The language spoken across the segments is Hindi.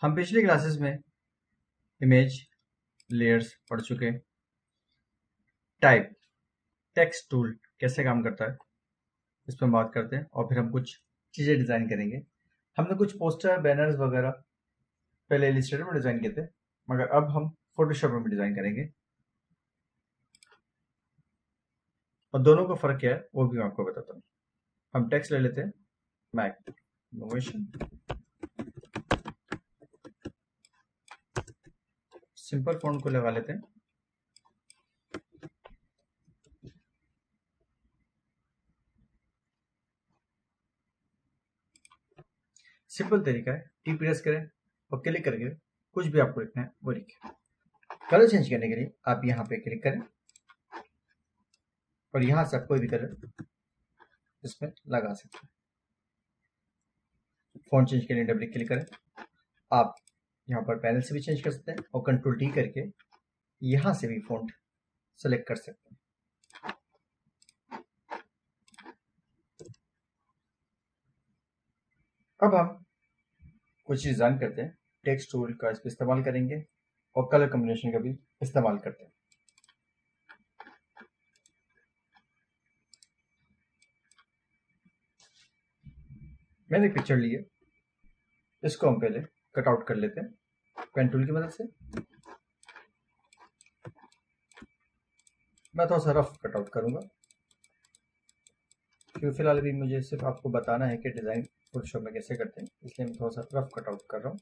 हम पिछली क्लासेस में इमेज लेयर्स पढ़ चुके। टाइप टेक्स्ट टूल कैसे काम करता है इस पर बात करते हैं और फिर हम कुछ चीज़ें डिज़ाइन करेंगे। हमने कुछ पोस्टर बैनर्स वगैरह पहले इलस्ट्रेटर में डिज़ाइन किए थे, मगर अब हम फोटोशॉप में डिज़ाइन करेंगे और दोनों का फ़र्क क्या है वो भी मैं आपको बताता हूँ। हम टेक्स्ट ले लेते हैं, मैक नोवेशन, सिंपल फ़ॉन्ट को लगा लेते हैं। सिंपल तरीका है, टी प्रेस करें और क्लिक करके कुछ भी आपको लिखना है वो लिखें। कलर चेंज करने के लिए आप यहाँ पे क्लिक करें और यहाँ से आप कोई भी कलर इसमें लगा सकते हैं। फ़ॉन्ट चेंज के लिए डबल क्लिक करें। आप यहाँ पर पैनल से भी चेंज कर सकते हैं और कंट्रोल टी करके यहाँ से भी फ़ॉन्ट सेलेक्ट कर सकते हैं। अब हम कुछ डिज़ाइन करते हैं। टेक्स्ट टूल का इस पर इस्तेमाल करेंगे और कलर कॉम्बिनेशन का भी इस्तेमाल करते हैं। मैंने एक पिक्चर ली है, इसको हम पहले कट आउट कर लेते हैं पेन टूल की मदद से। मैं थोड़ा सा रफ कट आउट करूँगा क्योंकि फिलहाल अभी मुझे सिर्फ आपको बताना है कि डिज़ाइन फोटोशॉप में कैसे करते हैं, इसलिए मैं थोड़ा सा रफ कट आउट कर रहा हूँ।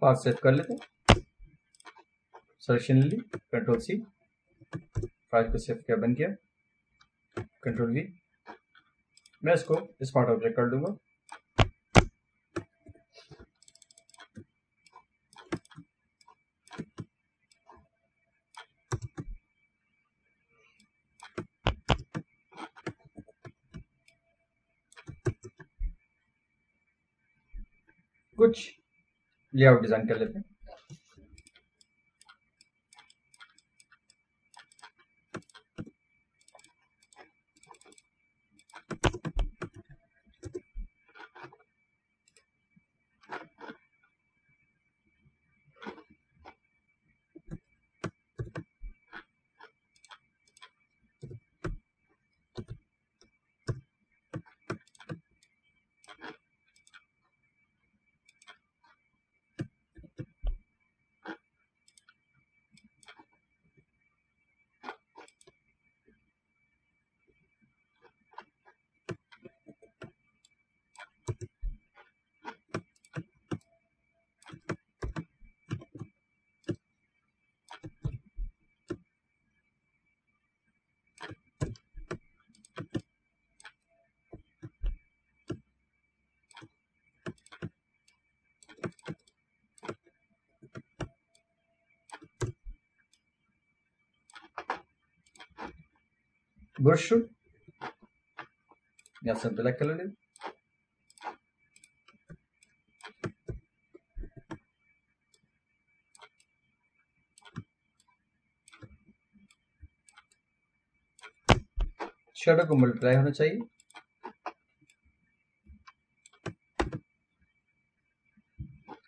पाथ सेव कर लेते हैं, सिलेक्शन ले ली, कंट्रोल सी, फाइल को सेव किया, बन गया, कंट्रोल वी। मैं इसको स्मार्ट ऑब्जेक्ट कर दूंगा। कुछ लेआउट डिजाइन कर लेते हैं। ब्रश यहाँ से ब्लैक कलर ले, शेडो को मल्टीप्लाई होना चाहिए।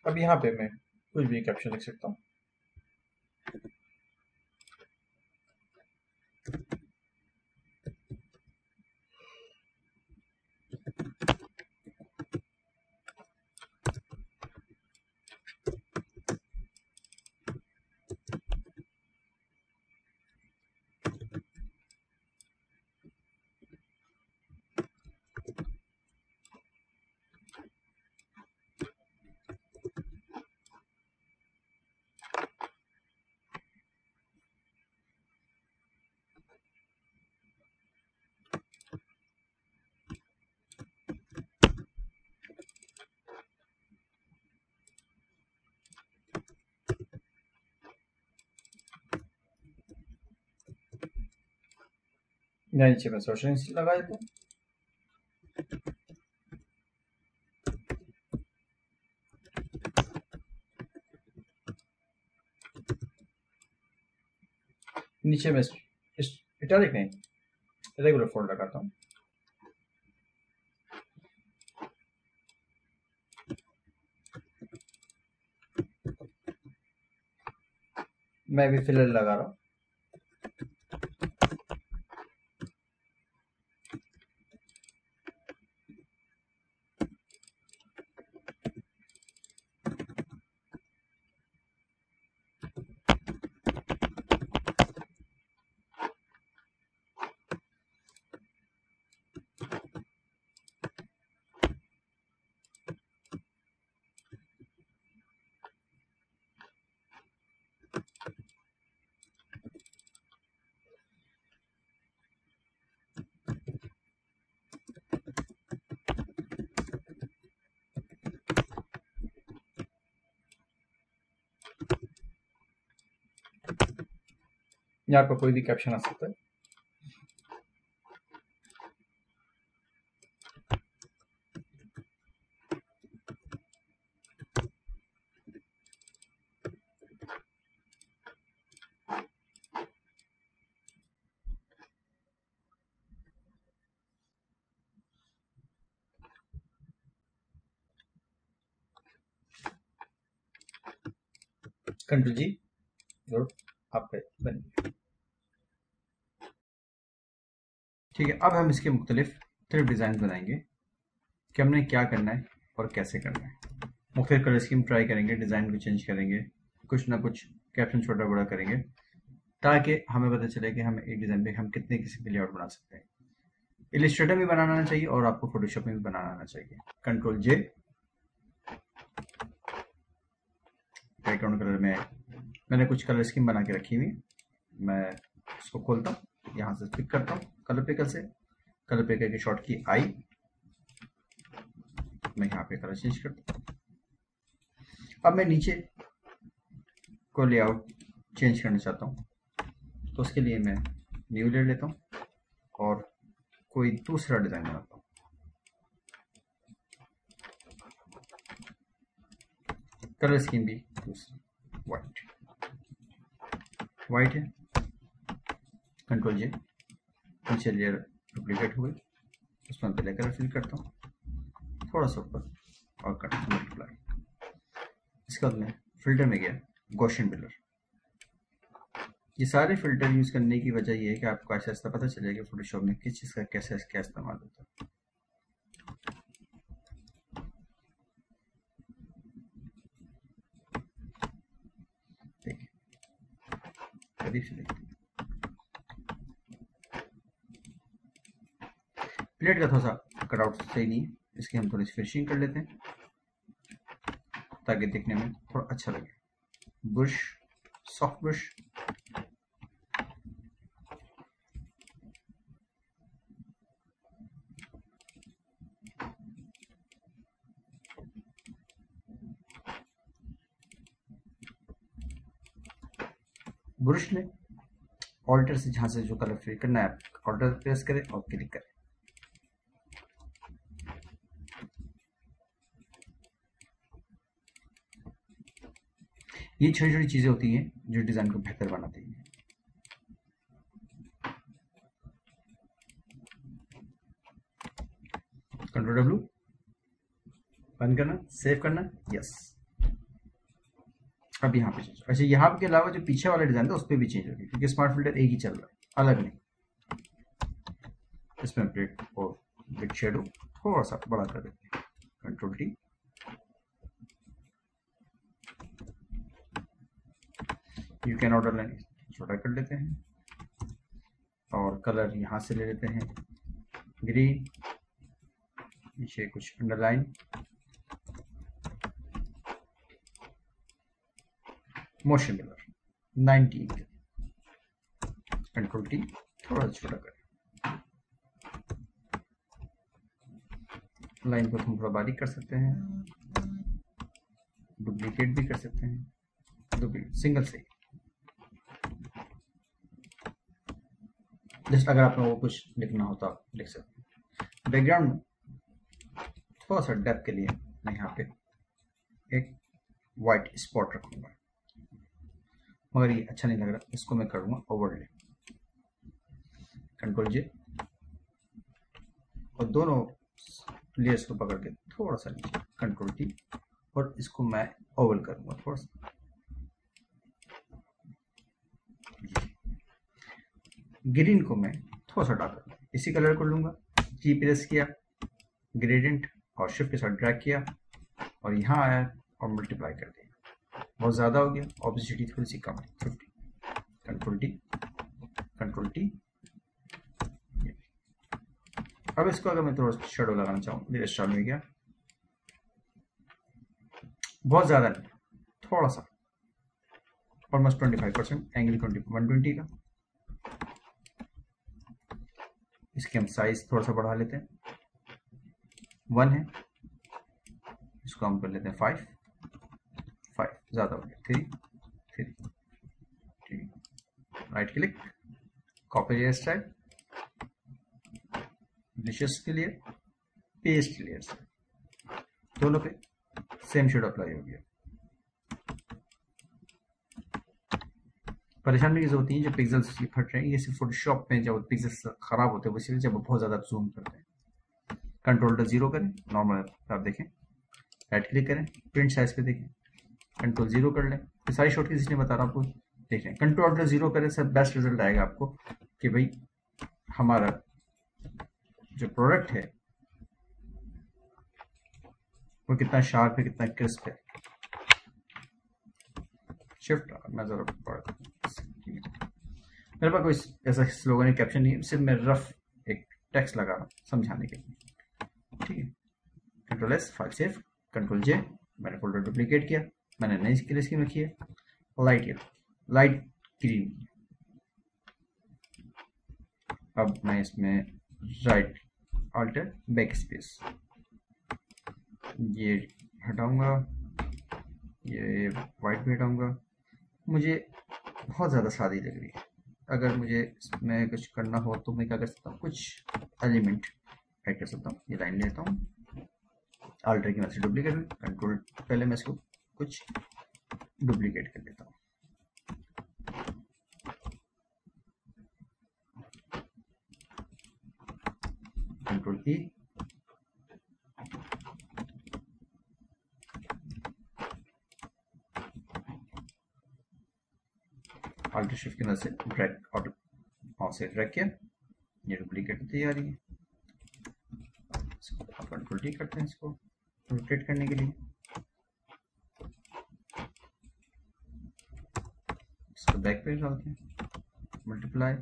अब यहाँ पे मैं कुछ भी कैप्शन लिख सकता हूँ। यहाँ नीचे मैं सोशल लगा देता हूँ। नीचे में इटैलिक नहीं, रेगुलर फोल्ड लगाता हूँ। मैं भी फिलर लगा रहा हूँ। यहाँ पर कोई भी कैप्शन आ सकता है। कंट्रोल जी और आपके बन। ठीक है, अब हम इसके मुख्तलिफ थ्रिफ्ट डिज़ाइन बनाएंगे कि हमने क्या करना है और कैसे करना है। मुख्तलिफ कलर स्कीम ट्राई करेंगे, डिज़ाइन को चेंज करेंगे, कुछ ना कुछ कैप्शन छोटा बड़ा करेंगे ताकि हमें पता चले कि हम एक डिज़ाइन पे हम कितने किसी के लेआउट बना सकते हैं। इलिस्ट्रेटर में बनाना आना चाहिए और आपको फोटोशॉप में भी बनाना आना चाहिए। कंट्रोल जे, बैकग्राउंड कलर में मैंने कुछ कलर स्कीम बना के रखी हुई, मैं इसको खोलता हूँ, यहाँ से पिक करता हूँ कलर पिकर से, कलर पिकर की शॉर्ट की आई, मैं यहाँ पे कलर चेंज करता हूँ। अब मैं नीचे को लेआउट चेंज करना चाहता हूँ, तो उसके लिए मैं न्यू ले लेता हूँ और कोई दूसरा डिज़ाइन बनाता हूँ। कलर स्कीम भी वाइट, वाइट है। कंट्रोल जे, नीचे लेयर डुप्लीकेट हो गई, उसमें पहले कलर फिल करता हूँ थोड़ा सा ऊपर और कट मल्टीप्लाई। इसके बाद मैं फिल्टर में गया, गॉसियन फिल्टर। ये सारे फिल्टर यूज करने की वजह ये है कि आपको ऐसा ऐसा पता चलेगा फोटोशॉप में किस चीज़ का कैसे क्या इस्तेमाल होता है। देखिए करीब से देखते हैं, प्लेट का थोड़ा सा कटआउट सही नहीं है, इसकी हम थोड़ी सी फिनिशिंग कर लेते हैं ताकि देखने में थोड़ा अच्छा लगे। बुश, सॉफ्ट बुश, ब्रश में ऑल्टर से जहां से जो कलर फिल करना है ऑल्टर प्रेस करें और क्लिक करें। ये छोटी छोटी चीजें होती हैं जो डिजाइन को बेहतर बनाती हैं। कंट्रोल डब्ल्यू, बंद करना, सेव करना, यस। अब यहाँ पे चेंज, अच्छा यहाँ के अलावा जो पीछे वाला डिजाइन था उस पर भी चेंज होगी क्योंकि स्मार्ट फिल्टर एक ही चल रहा है, अलग नहीं। इसमें प्लेट और बिग शेडो थोड़ा सा बड़ा कर देते हैं, control T. You can order line छोटा कर लेते हैं और कलर यहाँ से ले लेते हैं ग्रीन, नीचे कुछ underline, motion colour 90, control T, थोड़ा छोटा करें, लाइन को थोड़ा बारीक कर सकते हैं, डुप्लीकेट भी कर सकते हैं, डुप्लीकेट सिंगल से। जैसे अगर आप लोगों को कुछ लिखना हो तो आप लिख सकते हैं। बैकग्राउंड में थोड़ा सा डेप्थ के लिए मैं यहाँ पे एक वाइट स्पॉट रखूंगा, मगर ये अच्छा नहीं लग रहा, इसको मैं करूँगा ओवरले। कंट्रोल जे, और दोनों लेयर्स को पकड़ के थोड़ा सा नीचे, कंट्रोल टी, और इसको मैं ओवल करूंगा थोड़ा सा। ग्रीन को मैं थोड़ा सा डार्क करूंगा, इसी कलर को लूंगा, जी प्रेस किया, ग्रेडियंट और शिफ्ट के साथ ड्रैग किया और यहाँ आया और मल्टीप्लाई कर दिया। बहुत ज़्यादा हो गया, ऑब्विसिटी थोड़ी सी कम है, 50, कंट्रोल टी, कंट्रोल टी। अब इसको अगर मैं थोड़ा सा शेडो लगाना चाहूँ, मेरे स्टाइल में गया, बहुत ज़्यादा नहीं, थोड़ा सा, ऑलमोस्ट 25%, एंगल 120 का। इसके हम साइज थोड़ा सा बढ़ा लेते हैं, 1 है, इसको हम कर लेते हैं 5, ज़्यादा हो गया, 3, right click, copy layer style, dishes के लिए, पेस्ट लेयर से, दोनों पे सेम शेड अप्लाई हो गया। परेशान भी होती है जब पिक्सेल्स फट रहे हैं, ये सिर्फ फोटोशॉप में जब पिक्सेल्स खराब होते हैं वैसे, जब बहुत ज़्यादा जूम करते हैं। कंट्रोल 0 करें, नॉर्मल आप देखें, राइट क्लिक करें, प्रिंट साइज पे देखें, कंट्रोल 0 कर लें। ये सारी शॉर्टकट इसलिए बता रहा हूँ आपको, देखें कंट्रोल 0 करें सब बेस्ट रिजल्ट आएगा आपको कि भाई हमारा जो प्रोडक्ट है वो कितना शार्प है, कितना क्रिस्प है। शिफ्ट मैं जरा मेरे पास कोई ऐसा स्लोगन या कैप्शन नहीं है, सिर्फ मैं रफ एक टेक्स्ट लगा रहा हूँ समझाने के लिए, ठीक है। Control S, file save, control J, मैंने फोल्डर डुप्लीकेट किया, मैंने नई कलर स्कीम रखी है, लाइट येलो, लाइट ग्रीन। अब मैं इसमें राइट अल्टर बैक स्पेस, ये हटाऊंगा, ये वाइट भी हटाऊंगा, मुझे बहुत ज़्यादा सादी लग रही है। अगर मुझे इसमें कुछ करना हो तो मैं क्या कर सकता हूँ, कुछ एलिमेंट ऐड कर सकता हूँ। ये लाइन लेता हूँ, अल्टर की मदद से डुप्लीकेट, कंट्रोल, पहले मैं इसको कुछ डुप्लीकेट कर देता हूँ, कंट्रोल ई, अल्टर शिफ्ट की मदद से ड्रैग और माउस से ड्रैग किया, ये डुप्लीकेट होती आ रही है। कंट्रोल डी करते हैं इसको रोटेट करने के लिए, इसको बैक पे डालते हैं, मल्टीप्लाई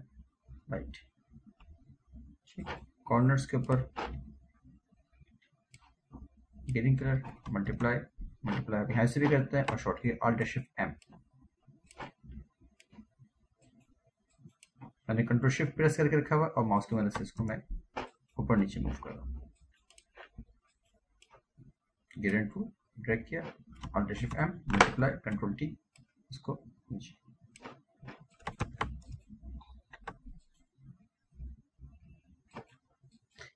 राइट, ठीक, कॉर्नर्स के ऊपर ग्रीन कलर, मल्टीप्लाई, मल्टीप्लाई यहाँ से भी करते हैं और शॉर्ट की अल्टर शिफ्ट एम, मैंने कंट्रोल शिफ्ट प्रेस करके रखा हुआ और माउस की मदद से इसको मैं ऊपर नीचे मूव कर रहा हूँ, ग्रेडियंट को ड्रैग किया, alt shift m, multiply, control t, इसको नीचे।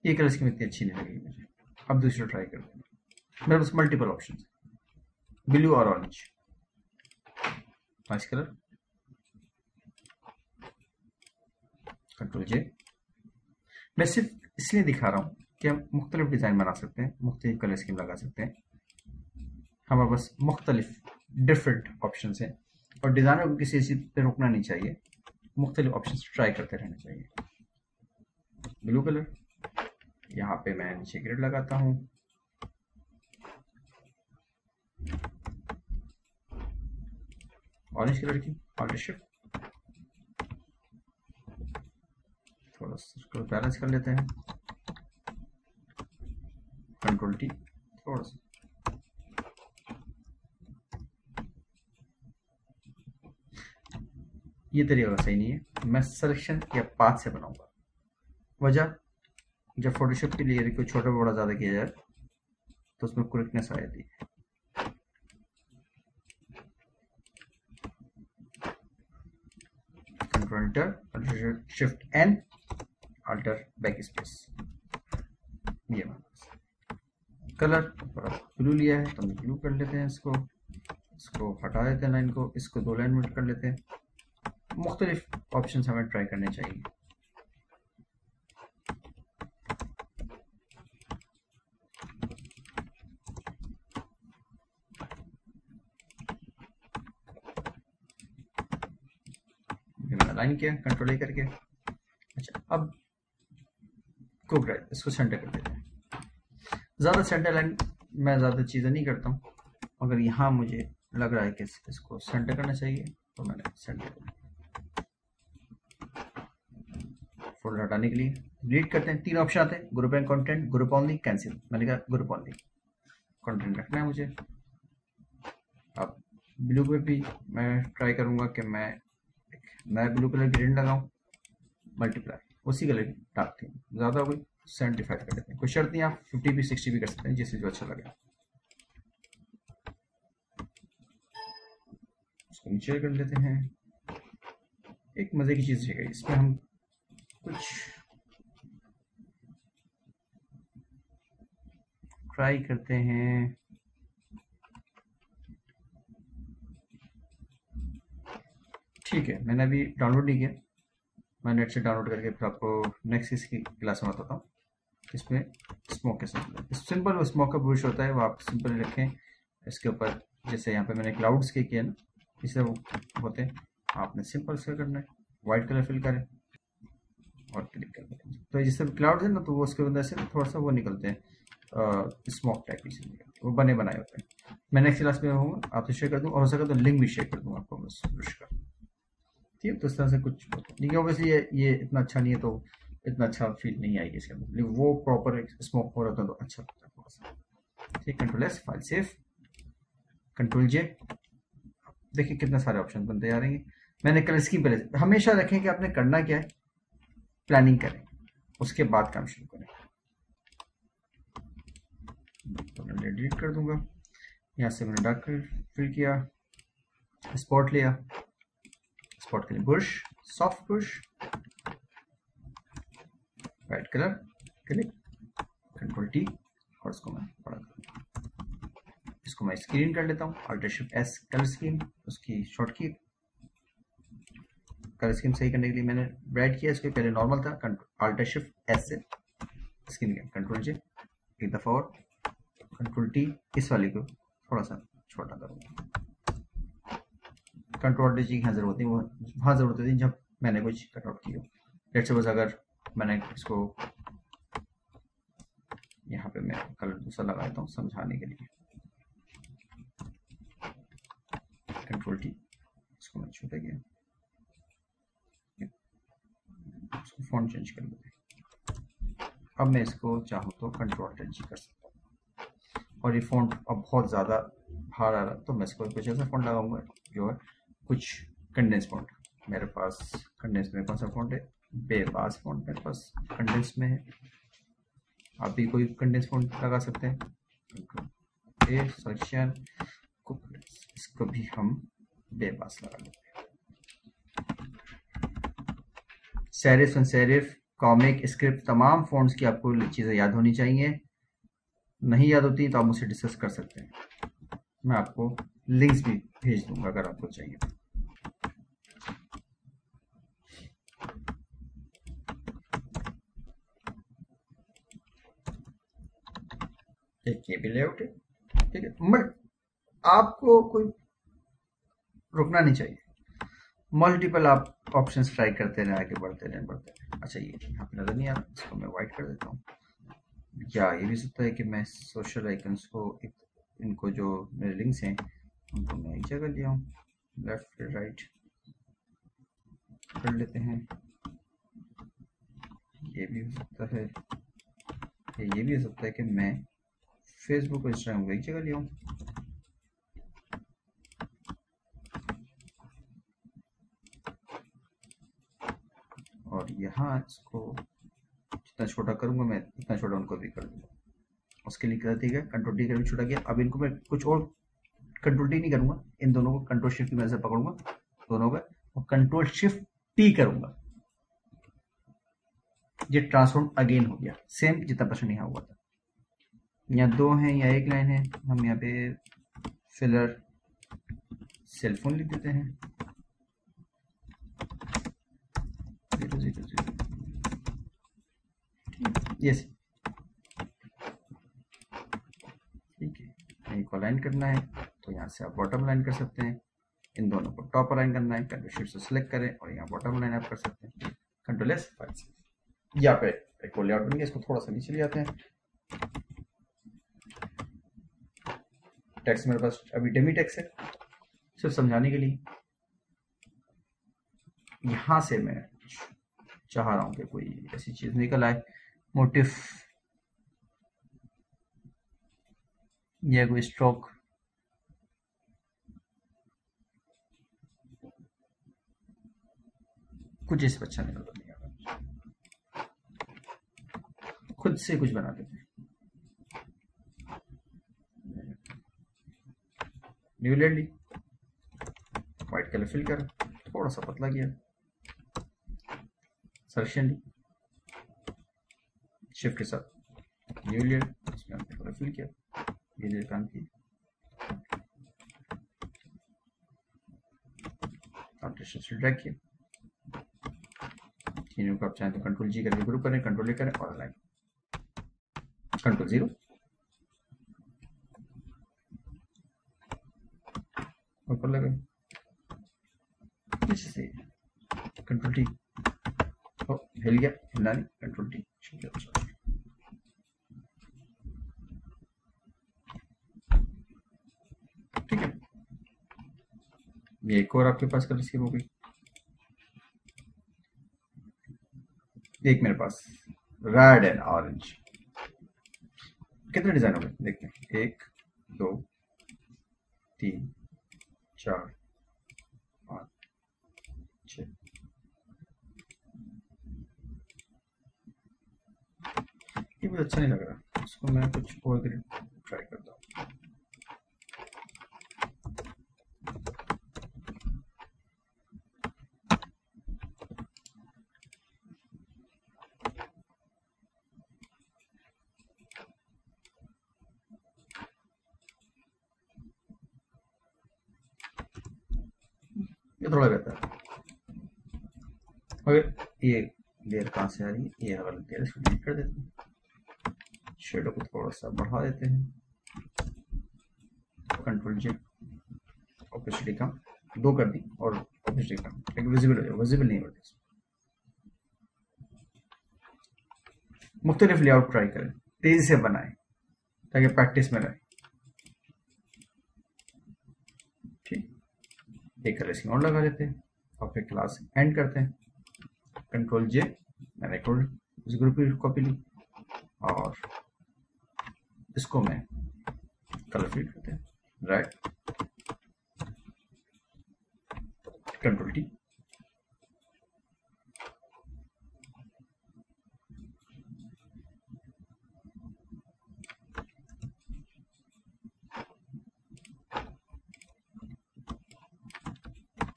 ये कलर स्कीम इतनी अच्छी नहीं लगेगी मुझे, अब दूसरा ट्राई करते हैं। मेरे पास मल्टीपल ऑप्शन है, ब्लू और ऑरेंज, नाइस कलर, कंट्रोल जे। मैं सिर्फ इसलिए दिखा रहा हूँ कि हम मुख्तलिफ डिज़ाइन बना सकते हैं, मुख्तलिफ कलर स्कीम लगा सकते हैं, हमारे पास मुख्तलिफ डिफरेंट ऑप्शन हैं और डिज़ाइनर को किसी चीज़ पे रोकना नहीं चाहिए, मुख्तलिफ ऑप्शन ट्राई करते रहना चाहिए। ब्लू कलर, यहाँ पे मैं नीचे ग्रेड लगाता हूँ, ऑरेंज कलर की अल्टर शिफ्ट, थोड़ा सर्कल बैलेंस कर लेते हैं, कंट्रोल टी, थोड़ा सा ये तरीका सही नहीं है, मैं सिलेक्शन या पाथ से बनाऊंगा। वजह, जब फोटोशॉप के लिए कोई छोटा बड़ा ज़्यादा किया जाए तो उसमें क्विकनेस आ जाती है। Control enter, alt shift n, alt backspace, ये कलर ब्लू लिया है तो हम ब्लू कर लेते हैं, इसको हटा देते हैं लाइन को, इसको 2 लाइन में कर लेते हैं। मुख्तलिफ ऑप्शन हमें ट्राई करने चाहिए। अलाइन किया कंट्रोल ए करके। अच्छा, अब कुक राइट इसको सेंटर कर देते हैं। ज़्यादा सेंटर लाइन मैं ज़्यादा चीज़ें नहीं करता हूँ, अगर यहाँ मुझे लग रहा है कि इसको सेंटर करना चाहिए तो मैंने सेंटर कर। फोल्डर हटाने के लिए डिलीट करते हैं, 3 ऑप्शन आते हैं, group and content, group only, cancel. मैंने कहा ग्रुप ओनली, कंटेंट रखना है मुझे। अब ब्लू पे भी मैं ट्राई करूंगा कि मैं नया ब्लू कलर ग्रेड लगाऊं, मल्टीप्लाई उसी कलर की डार्क थीम, ज़्यादा हो गई 75 कर देते हैं, कोई शर्त नहीं, आप 50 भी 60 भी कर सकते हैं, जिससे जो अच्छा लगे। उसको नीचे कर लेते हैं। एक मज़े की चीज़ है इसमें, हम कुछ ट्राई करते हैं। ठीक है, मैंने अभी डाउनलोड नहीं किया, मैं नेट से डाउनलोड करके फिर आपको नेक्स्ट इसकी क्लास में बताता हूँ। इसमें स्मोक कैसे सिंपल स्मोक का ब्रश होता है, वो आप सिंपल रखें इसके ऊपर। जैसे यहाँ पे मैंने क्लाउड्स के किया ना, इससे वो होते हैं, आपने सिंपल से करना है, वाइट कलर फिल करें और क्लिक कर दें। तो जिससे क्लाउड है ना, तो वो उसके अंदर से थोड़ा सा वो निकलते हैं, स्मोक टाइप की चीज़ निकलती है, वो बने बनाए होते हैं। मैं नेक्स्ट क्लास में होऊंगा, आपसे शेयर कर दूँ, और हो सका तो लिंक भी शेयर कर दूँगा आपको बस ब्रश का। ठीक है, तो इस तरह से कुछ नहीं, ऑब्वियसली ये इतना अच्छा नहीं है, तो इतना अच्छा फील नहीं आएगी इसके अंदर, लेकिन वो प्रॉपर स्मोक हो रहा था तो अच्छा लगता है थोड़ा सा। ठीक, control S, file save, control J. देखिए कितने सारे ऑप्शन बनते जा रहे हैं। मैंने कलर स्कीम पहले, हमेशा रखें कि आपने करना क्या है, प्लानिंग करें, उसके बाद काम शुरू करें। तो मैं डिलीट कर दूंगा, यहाँ से मैंने डार्क फिल किया, स्पॉट लिया, स्पॉट के लिए Bush, soft Bush, white colour, click, control T, और इसको मैं बड़ा कर, इसको मैं स्क्रीन कर लेता हूँ, alter shift S, colour scheme, उसकी शॉर्ट की। कलर स्कीम सही करने के लिए मैंने ब्राइट किया, इसको पहले नॉर्मल था, अल्टर शिफ्ट एस से स्क्रीन किया, कंट्रोल जे एक दफ़ा और, कंट्रोल टी, इस वाली को थोड़ा सा छोटा करूँगा, कंट्रोल डी की यहाँ जरूरत नहीं, वहाँ जरूरत होती है जब मैंने कुछ कटआउट की हो। लेट्स सपोज अगर मैंने इसको यहाँ पे मैं कलर दूसरा लगा देता हूँ समझाने के लिए, कंट्रोल टी, इसको मैं छोटा किया, इसको फॉन्ट चेंज कर लेते। अब मैं इसको चाहूँ तो कंट्रोल जी कर सकता हूँ, और ये फॉन्ट अब बहुत ज़्यादा बाहर आ रहा है, तो मैं इसको कुछ ऐसा फॉन्ट लगाऊंगा जो है कुछ कंडेंस फॉन्ट। मेरे पास कंडेंस में कौन सा फॉन्ट है, बेबास फॉन्ट मेरे पास कंडेंस में है, आप भी कोई कंडेंस फॉन्ट लगा सकते हैं। ए सेक्शन, इसको भी हम बेबास लगा लेते हैं। Serif and serif, comic, script, तमाम फॉन्ट्स की आपको चीज़ें याद होनी चाहिए। नहीं याद होती तो आप मुझसे डिस्कस कर सकते हैं, मैं आपको लिंक्स भी भेज दूंगा अगर आपको चाहिए। एक ये भी लेआउट है, ठीक है, बट आपको कोई रुकना नहीं चाहिए, मल्टीपल आप ऑप्शंस ट्राई करते रहे, आगे बढ़ते रहे। अच्छा, ये यहाँ पे नजर नहीं आ रहा, इसको मैं वाइट कर देता हूँ। या ये भी सकता है कि मैं सोशल आइकन्स को, इनको जो मेरे लिंक्स हैं उनको मैं एक जगह लिया हूँ, लेफ्ट राइट कर लेते हैं। ये भी हो सकता है, ये भी हो सकता है कि मैं फेसबुक और इंस्टाग्राम को एक जगह लिया हूँ। और यहाँ इसको जितना छोटा करूंगा मैं, इतना छोटा उनको भी कर दूंगा। उसके लिए क्या, ठीक है, कंट्रोल डी कर भी छोटा किया। अब इनको मैं कुछ और कंट्रोल डी नहीं करूंगा, इन दोनों को कंट्रोल शिफ्ट की मदद से पकड़ूंगा दोनों का, और कंट्रोल शिफ्ट टी करूंगा, ये ट्रांसफॉर्म अगेन हो गया, सेम जितना प्रश्न यहाँ हुआ था। यहाँ 2 हैं या 1 लाइन है, हम यहाँ पे फिलर सेलफोन लिख देते हैं, 000, यस, ठीक है। इनको अलाइन करना है तो यहाँ से आप बॉटम लाइन कर सकते हैं, इन दोनों को टॉप अलाइन करना है, कंट्रोल शिफ्ट से सिलेक्ट करें और यहाँ बॉटम लाइन आप कर सकते हैं, कंट्रोल एस फाइल से। यहाँ पे एक और लेआउट बनेंगे, इसको थोड़ा सा नीचे ले आते हैं। टेक्स्ट मेरे पास अभी डेमी टेक्स्ट है, सिर्फ समझाने के लिए। यहां से मैं चाह रहा हूं कि कोई ऐसी चीज निकल आए, मोटिव या कोई स्ट्रोक, कुछ इस अच्छा निकल रहा, खुद से कुछ बना देते हैं। न्यू लेयर ली, व्हाइट कलर फिल कर, थोड़ा सा पतला किया, सिलेक्शन ली, शिफ्ट के साथ न्यू लेयर, इसमें हमने कलर फिल किया, ये लेयर काम की, ऑल्ट्रेशन से ड्रैग किया, तीनों को आप चाहें तो कंट्रोल जी करके ग्रुप करें, कंट्रोल ए करें और अलाइन, कंट्रोल 0 ऊपर लगे, नीचे से कंट्रोल टी, हिल गया, हिलना नहीं, कंट्रोल टी, ठीक है। ये एक और आपके पास कलर स्कीम हो गई। एक मेरे पास रेड एंड ऑरेंज, कितने डिजाइन हो गए देखते हैं, 1 2 3 4 5 6, ये भी अच्छा नहीं लग रहा, इसको मैं कुछ और ट्राई करता हूँ। ये थोड़ा बेहतर है। ओके, ये लेयर कहाँ से आ रही है, ये वाला लेयर, इसको डिलीट कर देते हैं, शेडो को थोड़ा सा बढ़ा देते हैं, कंट्रोल जे, ओपेसिटी कम 2 कर दी और ओपेसिटी कम, लेकिन विजिबल हो जाए, विजिबल नहीं होती। मुख्तलिफ लेआउट ट्राई करें, तेजी से बनाएं ताकि प्रैक्टिस में रहे, ठीक। एक कलर इसमें और लगा लेते हैं और फिर क्लास एंड करते हैं, कंट्रोल जे, मैंने इस ग्रुप की कॉपी ली और इसको मैं कलर फिल करते हैं, राइट, कंट्रोल टी,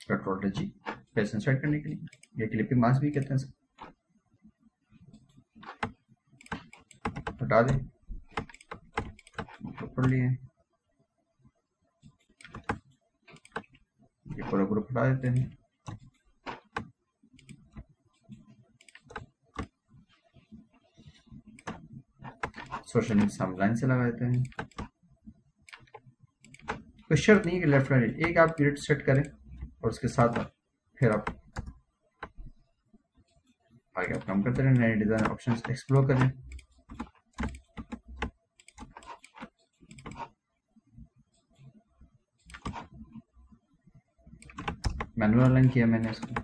कंट्रोल जी, पेज इंसर्ट करने के लिए, ये क्लिपिंग मास्क भी कहते हैं, हटा दें, पढ़ लिए, ये पूरा ग्रुप हटा देते हैं, सोशल मीडिया हम लाइन से लगा देते हैं, कोई शर्त नहीं है कि लेफ्ट राइट, एक आप ग्रिड सेट करें और उसके साथ फिर आप आगे आप काम करते रहें, नए डिजाइन ऑप्शंस एक्सप्लोर करें। मैनुअल अलाइन किया मैंने इसको,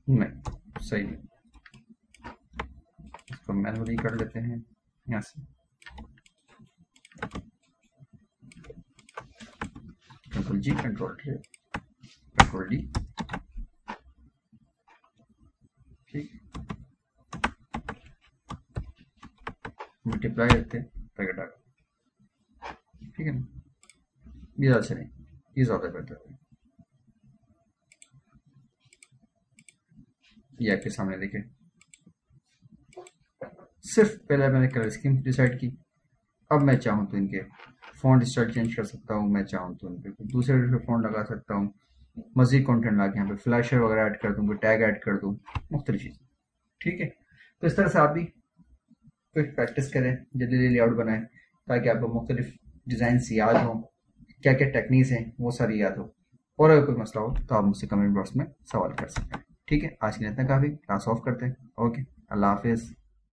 नहीं सही नहीं, इसको मैनुअली कर लेते हैं यहाँ से, कंट्रोल जी, कंट्रोल डी, ठीक, मल्टीप्लाई करते हैं पैकेट आगे, ठीक है ना, ये अच्छा नहीं, ये ज़्यादा बेहतर है। ये आपके सामने देखें, सिर्फ पहले मैंने कलर स्कीम डिसाइड की, अब मैं चाहूँ तो इनके फ़ॉन्ट स्टाइल चेंज कर सकता हूँ, मैं चाहूँ तो इनके दूसरे दूसरे फ़ॉन्ट लगा सकता हूँ, मज़ीद कंटेंट ला के यहाँ पे फ्लैशर वगैरह ऐड कर दूँ, कोई टैग ऐड कर दूँ, मुख्तलिफ चीज़ें। ठीक है, तो इस तरह से आप भी कोई प्रैक्टिस करें, जल्दी जल्दी लेआउट बनाएं, ताकि आपको मुख्तलिफ डिज़ाइन याद हों, क्या क्या टेक्निक्स हैं वो सारी याद हो। और अगर कोई मसला हो तो आप मुझसे कमेंट बॉक्स में सवाल कर सकते हैं। ठीक है, आज के लिए इतना काफ़ी, क्लास ऑफ करते हैं। ओके, अल्लाह हाफिज़।